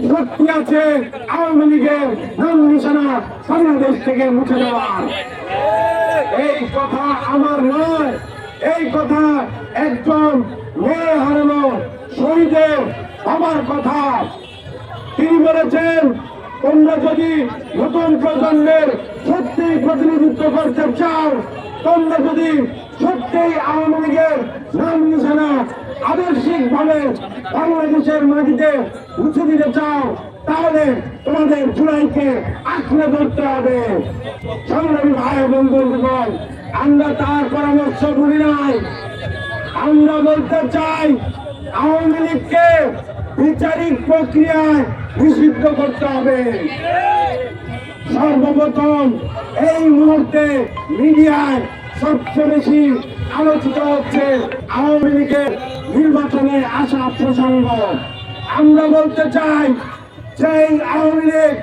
শক্তি আছে আওয়ামী লীগের নাম নিশানা বাংলাদেশ থেকে মুছে দেওয়ার। এই কথা আমার নয়, এই কথা একজন মেয়ে হারানো শহীদের বাবার কথা। তিনি বলেছেন, তোমরা যদি নতুন প্রজন্মের সত্যি প্রতিনিধিত্ব করতে চাও, তোমরা যদি সত্যি আওয়ামী লীগের নাম নিশানা আদর্শিক ভাবে বাংলাদেশের মাটিতে মুছে দিতে চাও, তাহলে তোমাদের জুলাইকে আঁকড়ে ধরতে হবে। সংগ্রামী ভাই এবং বন্ধুগণ, আমরা তার পরামর্শ বলি নাই। আমরা বলতে চাই, আওয়ামী লীগকে বিচারিক প্রক্রিয়ায় নিষিদ্ধ করতে হবে। সর্বপ্রথম এই মুহূর্তে মিডিয়ায় সবচেয়ে বেশি আলোচিত হচ্ছে আওয়ামী লীগের নির্বাচনে আসা প্রসঙ্গ। আমরা বলতে চাই, সেই আওয়ামী লীগ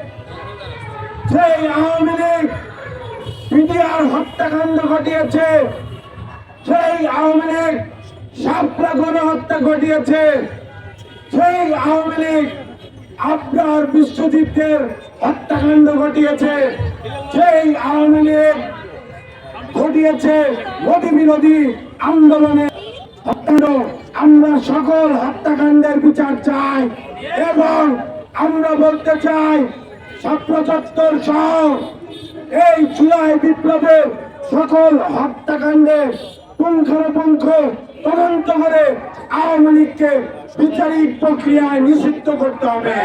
মিডিয়ার হত্যাকাণ্ড ঘটিয়েছে, সেই আওয়ামী লীগ সাপড়া গণহত্যা ঘটিয়েছে, সেই আওয়ামী লীগ আপনার বিশ্বজিতের হত্যাকাণ্ড ঘটিয়েছে, সেই আওয়ামী লীগ ঘটিয়েছে মোদী বিরোধী আন্দোলনে হত্যাকাণ্ড। আমরা সকল হত্যাকাণ্ডের বিচার চাই এবং আমরা বলতে চাই, ৭৭ সহ এই জুলাই বিপ্লবের সকল হত্যাকাণ্ডের পুঙ্খানুপুঙ্খ তদন্ত করে আওয়ামী লীগকে বিচারিক প্রক্রিয়ায় নিষিদ্ধ করতে হবে।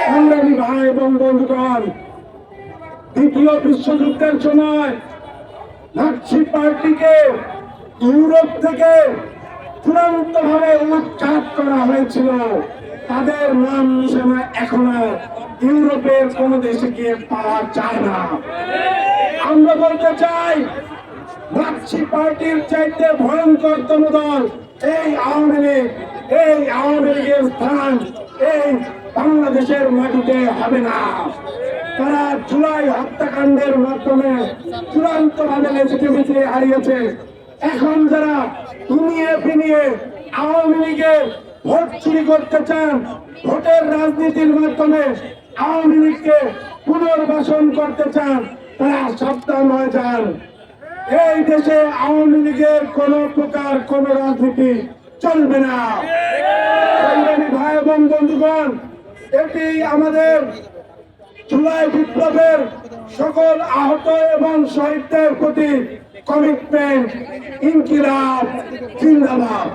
সংগ্রামী ভাই এবং বন্ধুগণ, দ্বিতীয় বিশ্বযুদ্ধের সময় নাৎসি পার্টিকে ইউরোপ থেকে চূড়ান্ত ভাবে উৎখাত করা হয়েছিল। তাদের নাম নিশানা এখনো ইউরোপের কোন দেশে গিয়ে পাওয়া যায় না। আমরা বলতে চাই, নাৎসি পার্টির চাইতে ভয়ঙ্করতম দল এই আওয়ামী লীগ। এই আওয়ামী লীগের স্থান এই বাংলাদেশের মাটিতে হবে না। তারা জুলাই হত্যাকাণ্ডের মাধ্যমে চূড়ান্ত ভাবে লেজিটিমেসি হারিয়েছে। এখন যারা ইনিয়ে ফিনিয়ে আওয়ামী লীগের ভোট চুরি করতে চান, ভোটের রাজনীতির মাধ্যমে আওয়ামী লীগকে পুনর্বাসন করতে চান, তারা সাবধান হয়ে যান। এই দেশে আওয়ামী লীগের কোন প্রকার কোন রাজনীতি চলবে না। ভাই এবং বন্ধুগণ, এটি আমাদের জুলাই বিপ্লবের সকল আহত এবং শহীদদের প্রতি কমিটমেন্ট। ইনকিলাব জিন্দাবাদ।